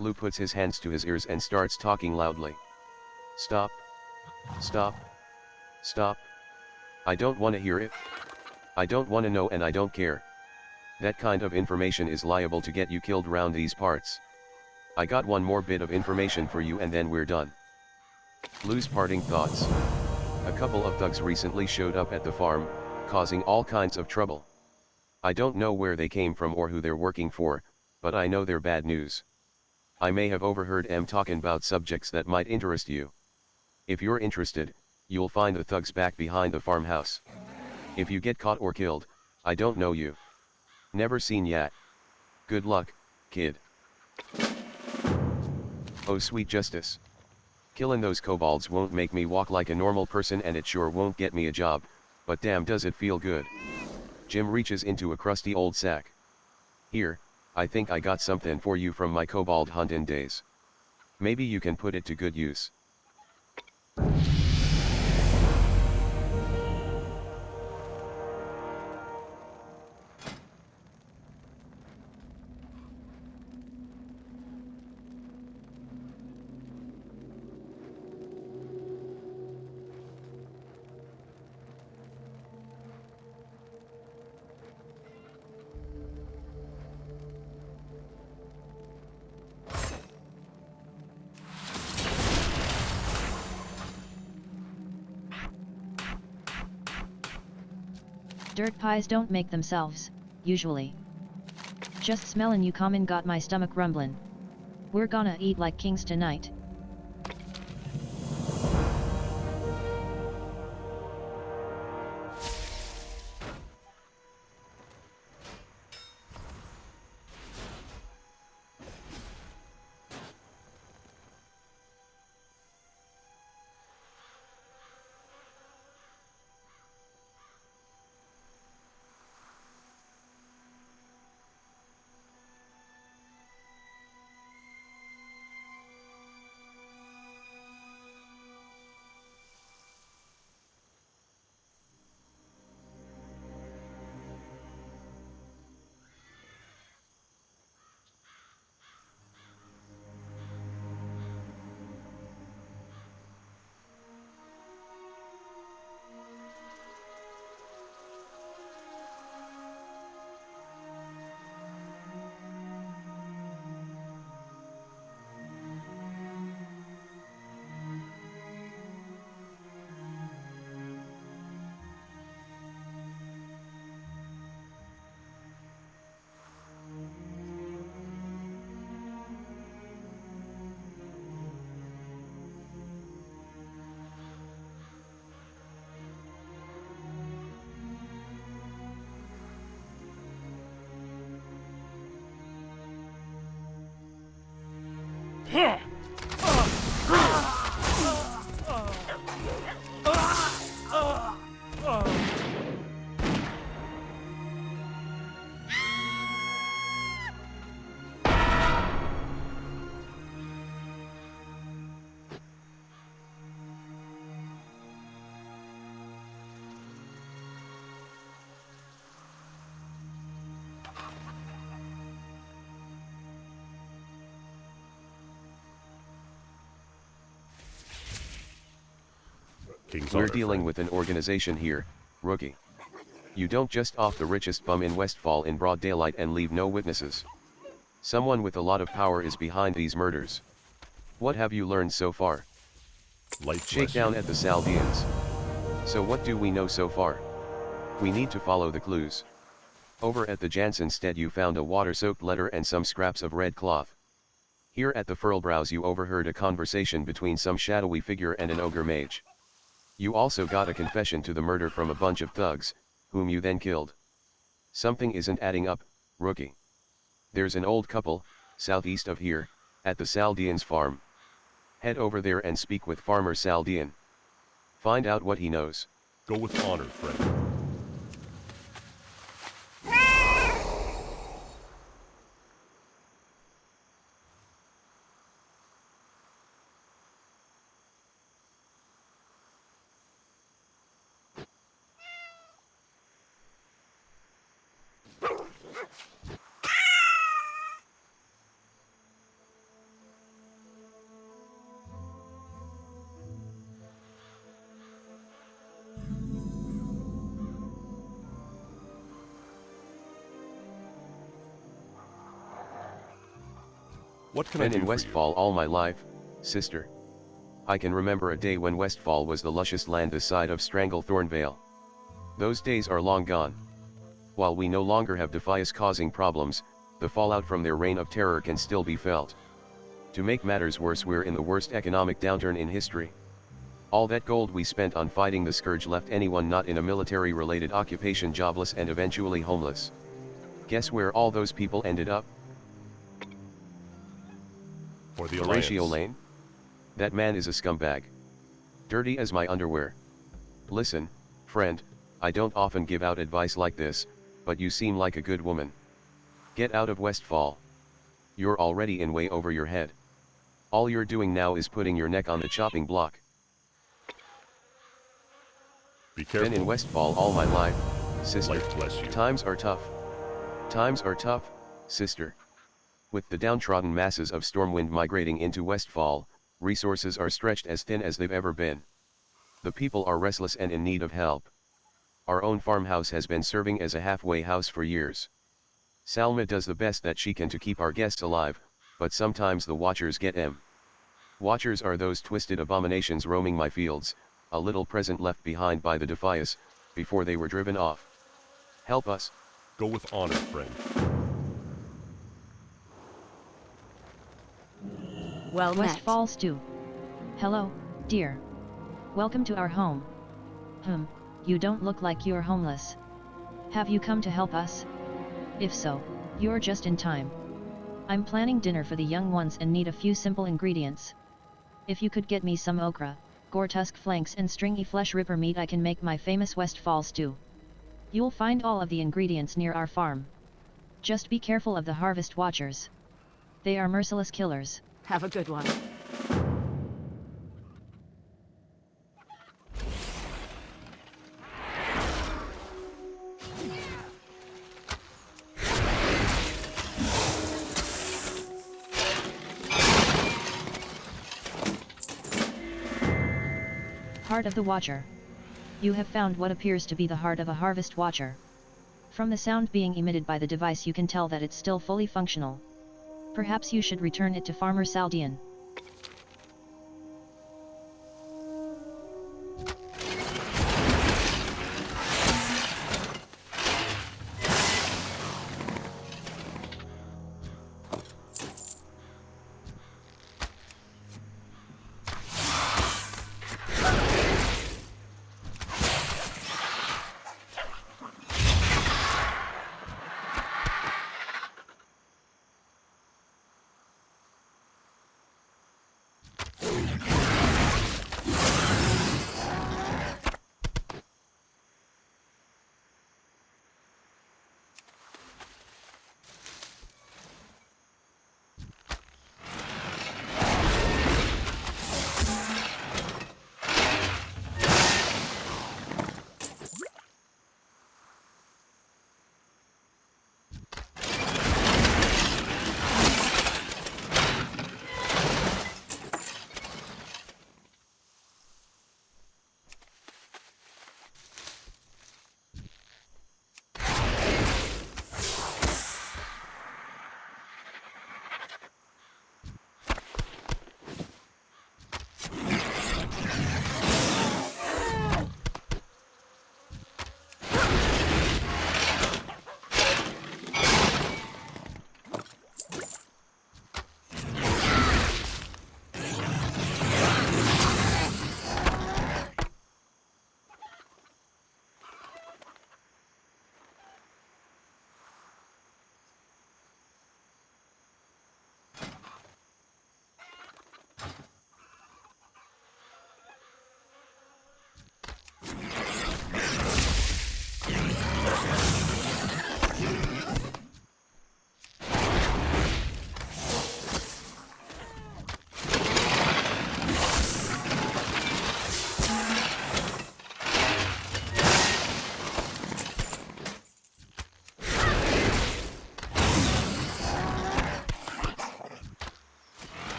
Lou puts his hands to his ears and starts talking loudly. Stop. Stop. Stop. I don't want to hear it. I don't want to know and I don't care. That kind of information is liable to get you killed round these parts. I got one more bit of information for you and then we're done. Lou's parting thoughts. A couple of thugs recently showed up at the farm, causing all kinds of trouble. I don't know where they came from or who they're working for, but I know they're bad news. I may have overheard them talking about subjects that might interest you. If you're interested, you'll find the thugs back behind the farmhouse. If you get caught or killed, I don't know you. Never seen yet. Good luck, kid. Oh sweet justice. Killing those kobolds won't make me walk like a normal person and it sure won't get me a job, but damn does it feel good. Jim reaches into a crusty old sack. Here, I think I got something for you from my kobold hunting days. Maybe you can put it to good use. Dirt pies don't make themselves, usually. Just smellin' you comin' got my stomach rumblin'. We're gonna eat like kings tonight. We're dealing with an organization here, rookie. You don't just off the richest bum in Westfall in broad daylight and leave no witnesses. Someone with a lot of power is behind these murders. What have you learned so far? Shakedown at the Saldians. So what do we know so far? We need to follow the clues. Over at the Jansenstead you found a water-soaked letter and some scraps of red cloth. Here at the Furlbrows you overheard a conversation between some shadowy figure and an ogre mage. You also got a confession to the murder from a bunch of thugs, whom you then killed. Something isn't adding up, rookie. There's an old couple, southeast of here, at the Saldian's farm. Head over there and speak with Farmer Saldian. Find out what he knows. Go with honor, friend. What can I Been do in for you? Westfall all my life, sister. I can remember a day when Westfall was the luscious land this side of Stranglethorn Vale. Those days are long gone. While we no longer have Defias causing problems, the fallout from their reign of terror can still be felt. To make matters worse, we're in the worst economic downturn in history. All that gold we spent on fighting the scourge left anyone not in a military-related occupation jobless and eventually homeless. Guess where all those people ended up? For the Horatio Alliance. Lane? That man is a scumbag. Dirty as my underwear. Listen, friend, I don't often give out advice like this, but you seem like a good woman. Get out of Westfall. You're already in way over your head. All you're doing now is putting your neck on the chopping block. Be careful. Been in Westfall all my life, sister. Life bless you. Times are tough. Times are tough, sister. With the downtrodden masses of Stormwind migrating into Westfall, resources are stretched as thin as they've ever been. The people are restless and in need of help. Our own farmhouse has been serving as a halfway house for years. Salma does the best that she can to keep our guests alive, but sometimes the Watchers get em. Watchers are those twisted abominations roaming my fields, a little present left behind by the Defias, before they were driven off. Help us. Go with honor, friend. Well met. Westfall Stew. Hello, dear. Welcome to our home. You don't look like you're homeless. Have you come to help us? If so, you're just in time. I'm planning dinner for the young ones and need a few simple ingredients. If you could get me some okra, gore-tusk flanks and stringy flesh ripper meat, I can make my famous Westfall stew. You'll find all of the ingredients near our farm. Just be careful of the Harvest Watchers. They are merciless killers. Have a good one. Heart of the Watcher. You have found what appears to be the heart of a Harvest Watcher. From the sound being emitted by the device you can tell that it's still fully functional. Perhaps you should return it to Farmer Saldian.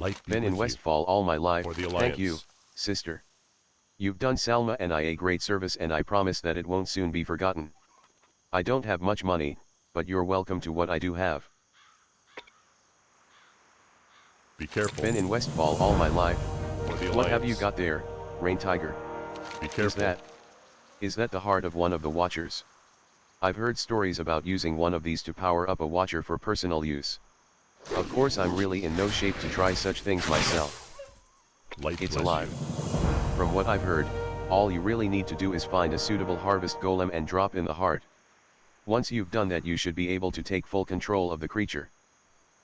Light be Been in with you. Westfall all my life, For the thank you, Alliance. sister. You've done Salma and I a great service and I promise that it won't soon be forgotten. I don't have much money, but you're welcome to what I do have. Be careful. Been in Westfall all my life. For the Alliance. What have you got there, Rain Tiger? Be careful. Is that the heart of one of the Watchers? I've heard stories about using one of these to power up a Watcher for personal use. Of course I'm really in no shape to try such things myself. Light It's bless alive. you. From what I've heard, all you really need to do is find a suitable harvest golem and drop in the heart. Once you've done that you should be able to take full control of the creature.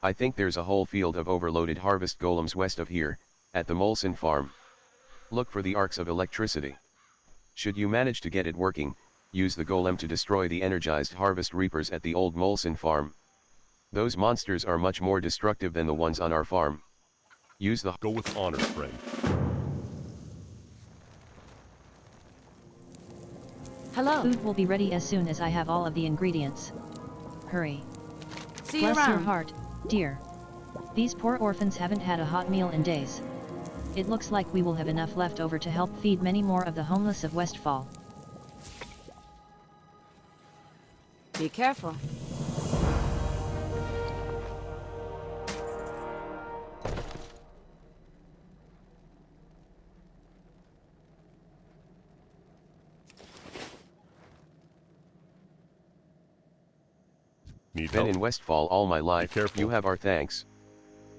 I think there's a whole field of overloaded harvest golems west of here, at the Molson farm. Look for the arcs of electricity. Should you manage to get it working, use the golem to destroy the energized harvest reapers at the old Molson farm. Those monsters are much more destructive than the ones on our farm. Use the Go with honor, friend. Hello. Food will be ready as soon as I have all of the ingredients. Hurry. See you Bless your around. heart, dear. These poor orphans haven't had a hot meal in days. It looks like we will have enough left over to help feed many more of the homeless of Westfall. Be careful. Need Been help? in Westfall all my life, careful. you have our thanks.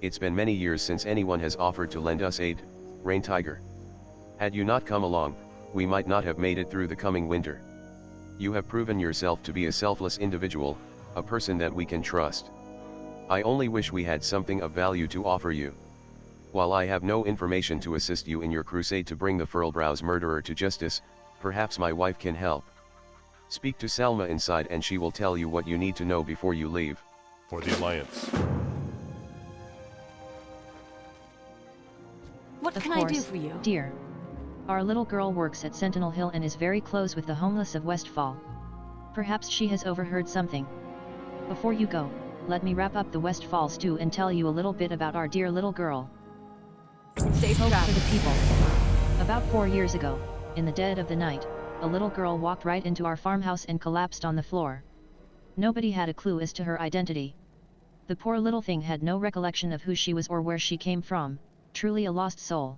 It's been many years since anyone has offered to lend us aid, Rain Tiger. Had you not come along, we might not have made it through the coming winter. You have proven yourself to be a selfless individual, a person that we can trust. I only wish we had something of value to offer you. While I have no information to assist you in your crusade to bring the Furlbrow's murderer to justice, perhaps my wife can help. Speak to Salma inside and she will tell you what you need to know before you leave. For the Alliance. What Of can I do course, for you? dear. Our little girl works at Sentinel Hill and is very close with the homeless of Westfall. Perhaps she has overheard something. Before you go, let me wrap up the Westfall stew and tell you a little bit about our dear little girl. Safe Hope for travel. the people. About 4 years ago, in the dead of the night, a little girl walked right into our farmhouse and collapsed on the floor. Nobody had a clue as to her identity. The poor little thing had no recollection of who she was or where she came from, truly a lost soul.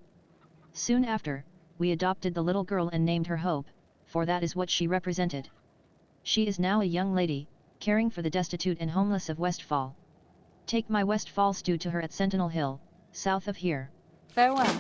Soon after, we adopted the little girl and named her Hope, for that is what she represented. She is now a young lady, caring for the destitute and homeless of Westfall. Take my Westfall stew to her at Sentinel Hill, south of here. Farewell.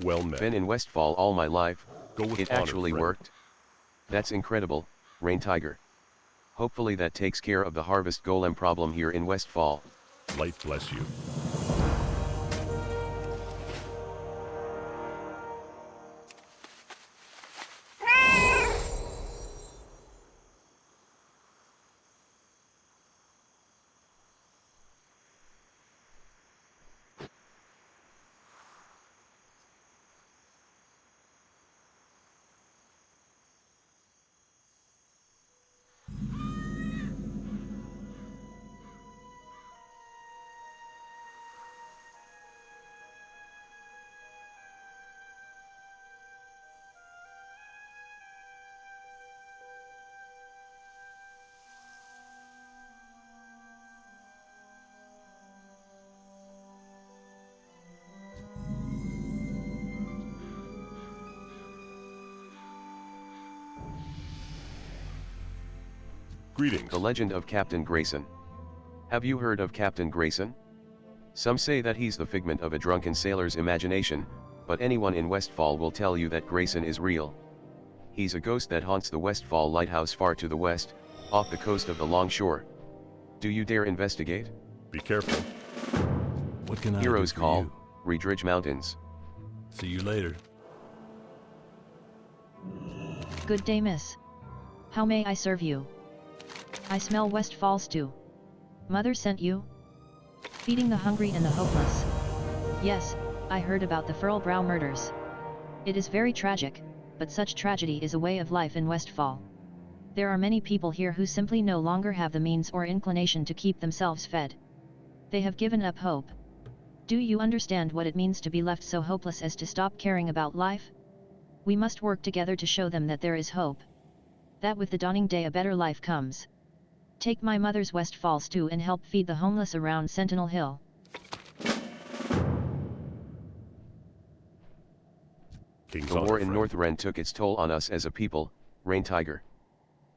Well met. Been in Westfall all my life. Go with It honor, actually friend. worked. That's incredible, Rain Tiger. Hopefully that takes care of the harvest golem problem here in Westfall. Light bless you. Greetings. The legend of Captain Grayson. Have you heard of Captain Grayson? Some say that he's the figment of a drunken sailor's imagination, but anyone in Westfall will tell you that Grayson is real. He's a ghost that haunts the Westfall lighthouse far to the west, off the coast of the Longshore. Do you dare investigate? Be careful. What can I Heroes do for call, you? Redridge Mountains. See you later. Good day, miss. How may I serve you? I smell Westfall stew. Mother sent you? Feeding the hungry and the hopeless. Yes, I heard about the Furlbrow murders. It is very tragic, but such tragedy is a way of life in Westfall. There are many people here who simply no longer have the means or inclination to keep themselves fed. They have given up hope. Do you understand what it means to be left so hopeless as to stop caring about life? We must work together to show them that there is hope. That with the dawning day a better life comes. Take my mother's Westfall stew and help feed the homeless around Sentinel Hill. King's The honor, war in friend. Northrend took its toll on us as a people, Rain Tiger.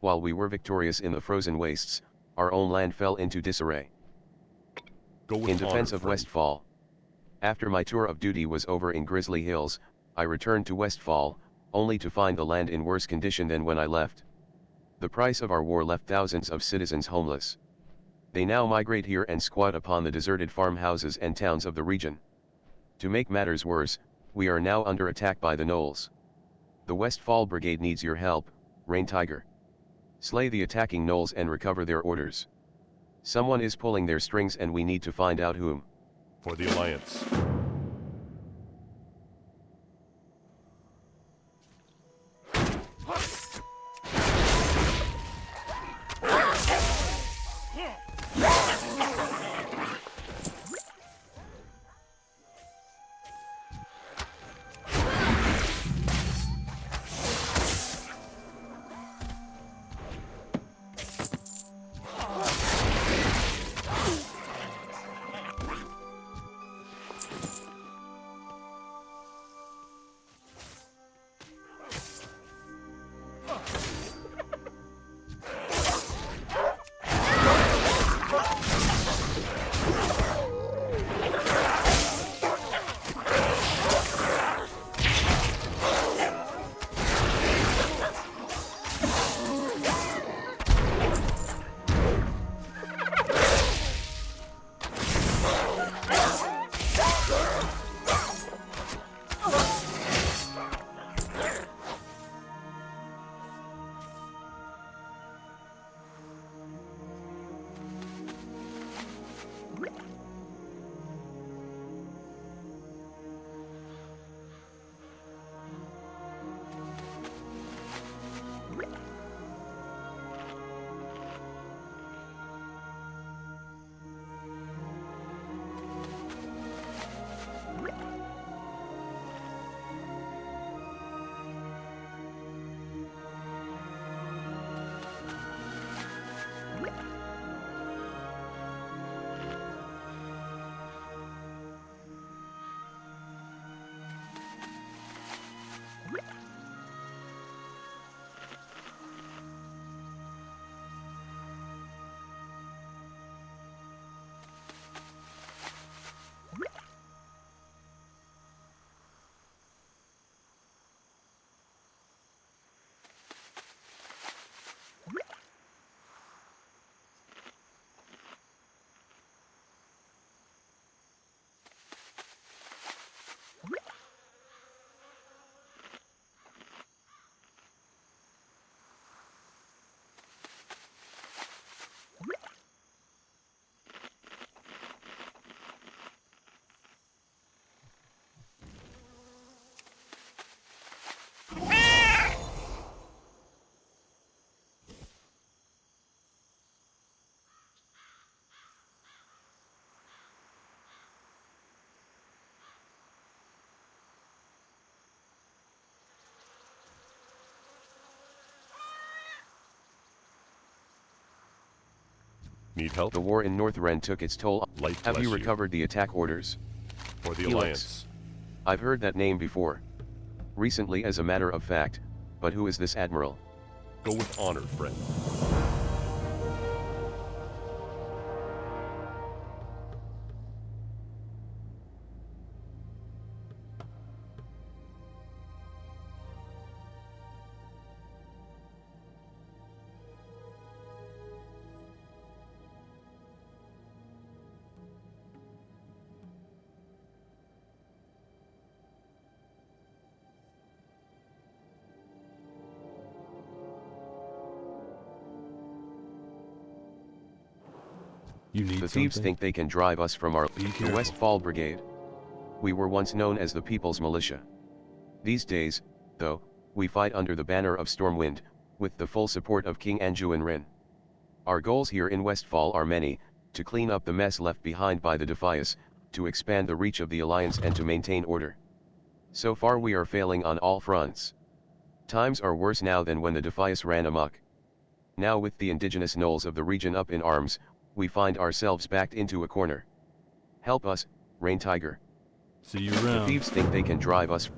While we were victorious in the frozen wastes, our own land fell into disarray. Go with In defense honor, of friend. Westfall. After my tour of duty was over in Grizzly Hills, I returned to Westfall, only to find the land in worse condition than when I left. The price of our war left thousands of citizens homeless. They now migrate here and squat upon the deserted farmhouses and towns of the region. To make matters worse, we are now under attack by the Knolls. The Westfall Brigade needs your help, Rain Tiger. Slay the attacking Knolls and recover their orders. Someone is pulling their strings and we need to find out whom. For the Alliance. Need help? The war in Northrend took its toll. Light Have bless you you. recovered the attack orders? For the Helix. Alliance. I've heard that name before. Recently, as a matter of fact, but who is this admiral? Go with honor, friend. You need The thieves something? think they can drive us from our Be the careful. Westfall Brigade. We were once known as the People's Militia. These days, though, we fight under the banner of Stormwind, with the full support of King Anjuin Rin. Our goals here in Westfall are many: to clean up the mess left behind by the Defias, to expand the reach of the Alliance and to maintain order. So far we are failing on all fronts. Times are worse now than when the Defias ran amok. Now with the indigenous gnolls of the region up in arms, we find ourselves backed into a corner. Help us, Rain Tiger. See you The around. thieves think they can drive us.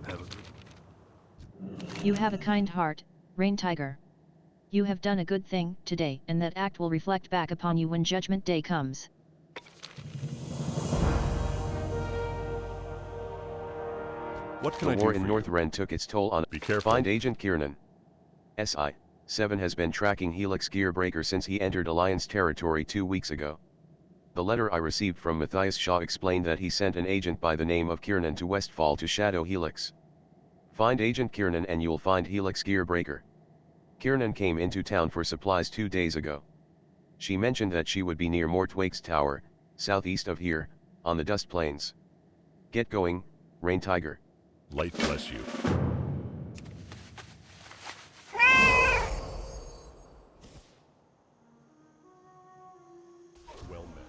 You have a kind heart, Rain Tiger. You have done a good thing today, and that act will reflect back upon you when Judgment Day comes. What can The I do war for in you? Northrend took its toll on. Be careful. Find Agent Kiernan. SI-7 has been tracking Helix Gearbreaker since he entered Alliance territory 2 weeks ago. The letter I received from Matthias Shaw explained that he sent an agent by the name of Kiernan to Westfall to shadow Helix. Find Agent Kiernan and you'll find Helix Gearbreaker. Kiernan came into town for supplies 2 days ago. She mentioned that she would be near Mortwake's Tower, southeast of here, on the Dust Plains. Get going, Rain Tiger. Light bless you. Well met.